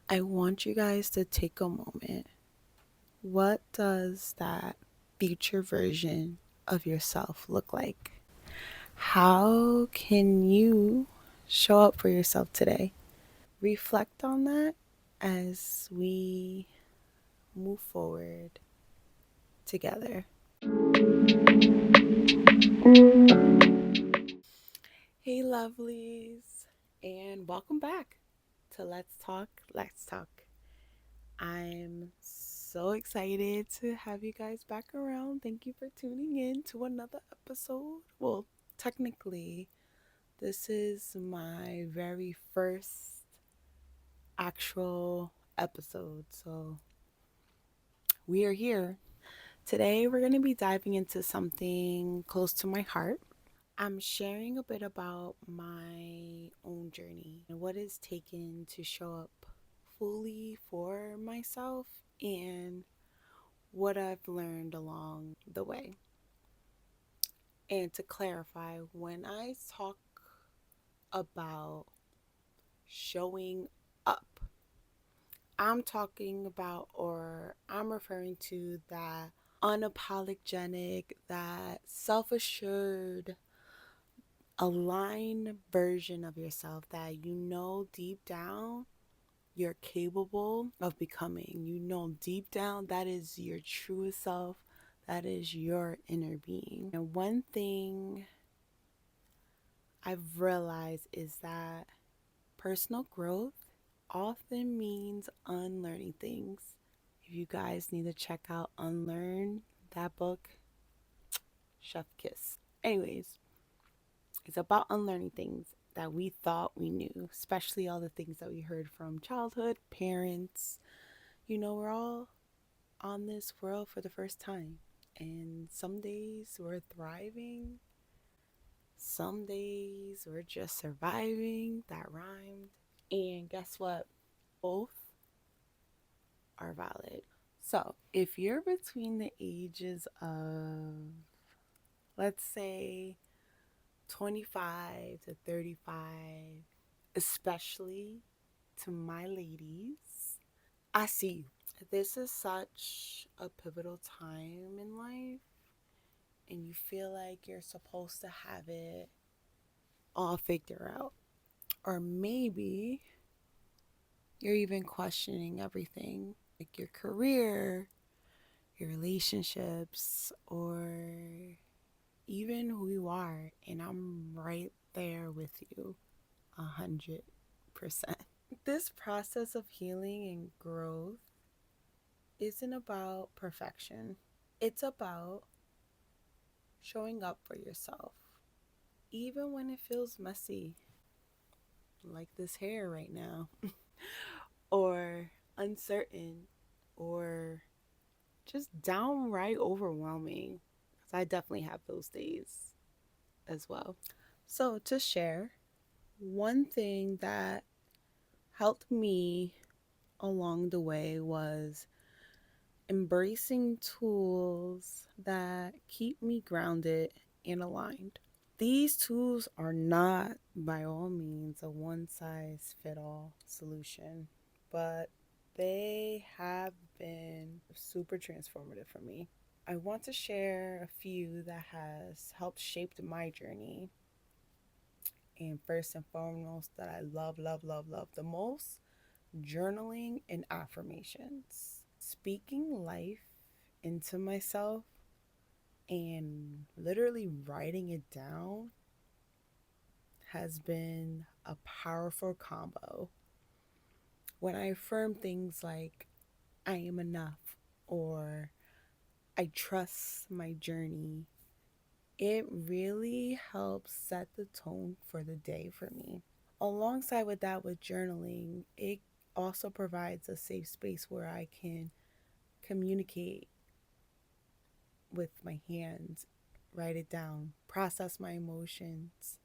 I want you guys to take a moment. What does that future version of yourself look like? How can you show up for yourself today? Reflect on that as we move forward together. Hey, lovelies, and welcome back to Let's Talk, Let's Talk. I'm so excited to have you guys back around. Thank you for tuning in to another episode. Well, technically, this is my very first actual episode. So we are here. Today, we're going to be diving into something close to my heart. I'm sharing a bit about my own journey and what it's taken to show up fully for myself and what I've learned along the way. And to clarify, when I talk about showing up, I'm talking about, or I'm referring to that unapologetic, that self assured, aligned version of yourself that you know deep down you're capable of becoming. You know deep down that is your truest self, that is your inner being. And one thing I've realized is that personal growth often means unlearning things. If you guys need to check out Unlearn, that book, chef kiss. Anyways, it's about unlearning things that we thought we knew, especially all the things that we heard from childhood, parents. We're all on this world for the first time. And some days we're thriving, some days we're just surviving. That rhymed. And guess what? Both are valid. So if you're between the ages of, let's say, 25 to 35, especially to my ladies, I see you. This is such a pivotal time in life, and you feel like you're supposed to have it all figured out. Or maybe you're even questioning everything, like your career, your relationships, or even who you are. And I'm right there with you 100%. This process of healing and growth isn't about perfection, it's about showing up for yourself, even when it feels messy, like this hair right now, or uncertain, or just downright overwhelming. Because I definitely have those days as well. So, to share, one thing that helped me along the way was embracing tools that keep me grounded and aligned. These tools are not by all means a one size fit all solution, but they have been super transformative for me. I want to share a few that has helped shape my journey. And first and foremost, that I love the most, journaling and affirmations. Speaking life into myself and literally writing it down has been a powerful combo. When I affirm things like, I am enough, or I trust my journey, it really helps set the tone for the day for me. Alongside with that, with journaling, it also provides a safe space where I can communicate with my hands, write it down, process my emotions,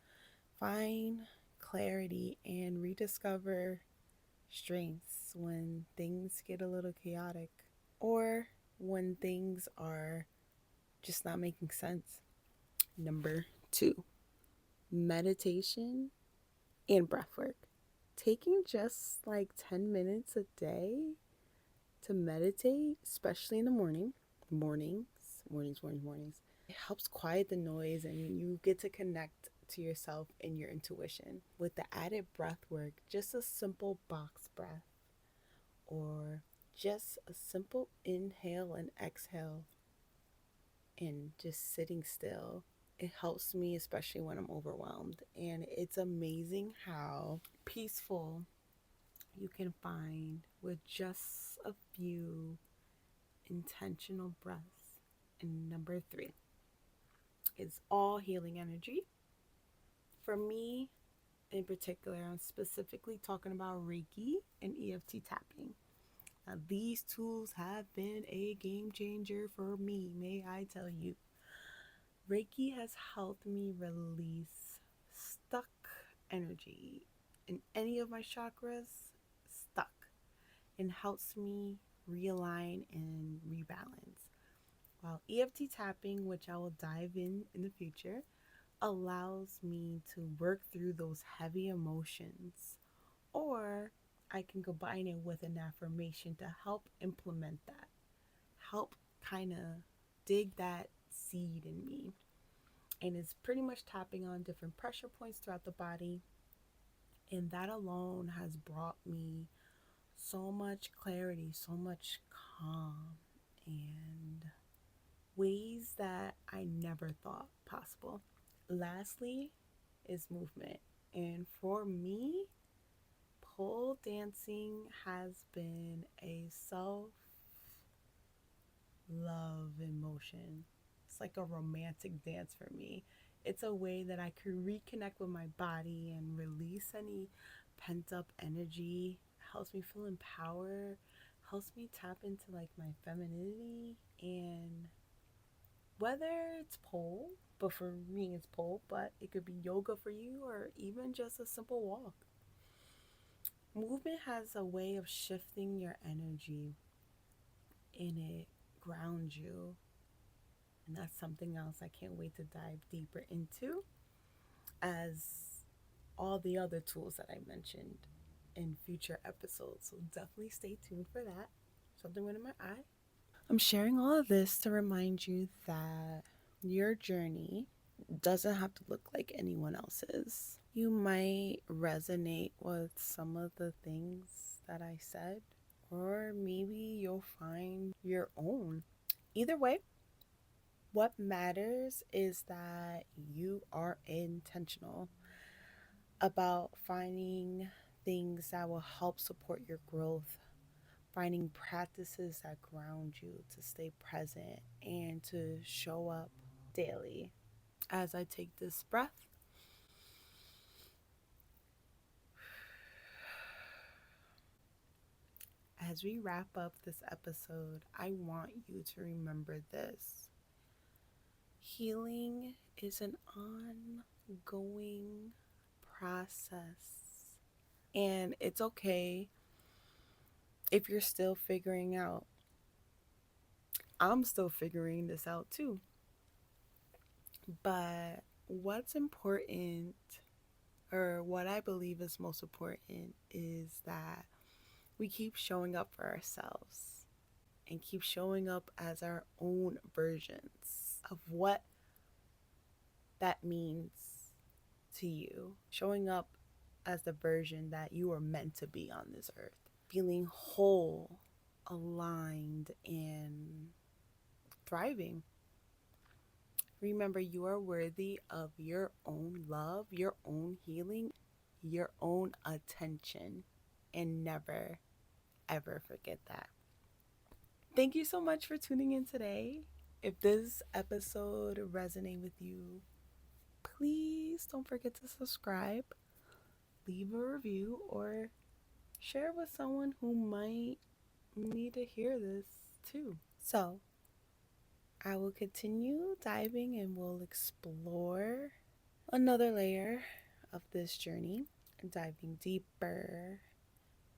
find clarity, and rediscover strengths when things get a little chaotic or when things are just not making sense. Number 2, meditation and breathwork. taking just like 10 minutes a day to meditate, especially in the mornings, it helps quiet the noise and you get to connect to yourself and your intuition. With the added breath work, just a simple box breath or just a simple inhale and exhale and just sitting still. It helps me, especially when I'm overwhelmed. And it's amazing how peaceful you can find with just a few intentional breaths. And number 3 is all healing energy. For me, in particular, I'm specifically talking about Reiki and EFT tapping. Now, these tools have been a game changer for me, may I tell you. Reiki has helped me release stuck energy in any of my chakras, stuck, and helps me realign and rebalance. While EFT tapping, which I will dive in the future, allows me to work through those heavy emotions, or I can combine it with an affirmation to help implement that, help kind of dig that seed in me. And it's pretty much tapping on different pressure points throughout the body. And that alone has brought me so much clarity, so much calm, and ways that I never thought possible. Lastly is movement. And for me, pole dancing has been a self love in motion. It's like a romantic dance for me. It's a way that I can reconnect with my body and release any pent up energy. Helps me feel empowered, helps me tap into like my femininity. And whether it's pole, but for me it's pole, but it could be yoga for you or even just a simple walk. Movement has a way of shifting your energy and it grounds you. And that's something else I can't wait to dive deeper into, as all the other tools that I mentioned in future episodes. So definitely stay tuned for that. Something went in my eye. I'm sharing all of this to remind you that your journey doesn't have to look like anyone else's. You might resonate with some of the things that I said, or maybe you'll find your own. Either way, what matters is that you are intentional about finding things that will help support your growth, finding practices that ground you to stay present and to show up daily. As I take this breath, as we wrap up this episode, I want you to remember this. Healing is an ongoing process, and it's okay if you're still figuring out. I'm still figuring this out too. But what's important, or what I believe is most important, is that we keep showing up for ourselves and keep showing up as our own versions of what that means to you. Showing up as the version that you are meant to be on this earth. Feeling whole, aligned, and thriving. Remember, you are worthy of your own love, your own healing, your own attention. And never, ever forget that. Thank you so much for tuning in today. If this episode resonated with you, please don't forget to subscribe, leave a review, or share with someone who might need to hear this too. So, I will continue diving and we'll explore another layer of this journey, diving deeper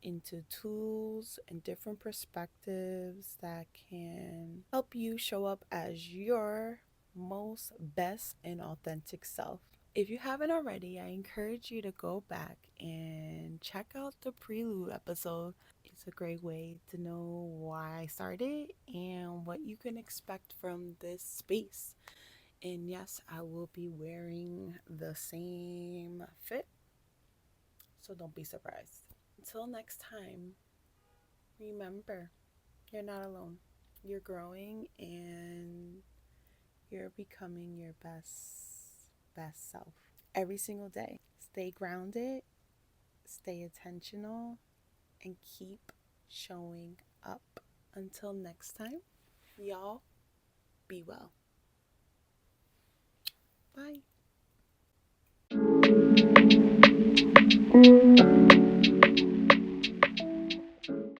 into tools and different perspectives that can help you show up as your most best and authentic self. If you haven't already, I encourage you to go back and check out the prelude episode. It's a great way to know why I started and what you can expect from this space. And yes, I will be wearing the same fit, so don't be surprised. Until next time, remember, you're not alone. You're growing and you're becoming your best self every single day. Stay grounded, stay intentional, and keep showing up. Until next time, y'all, be well. Bye.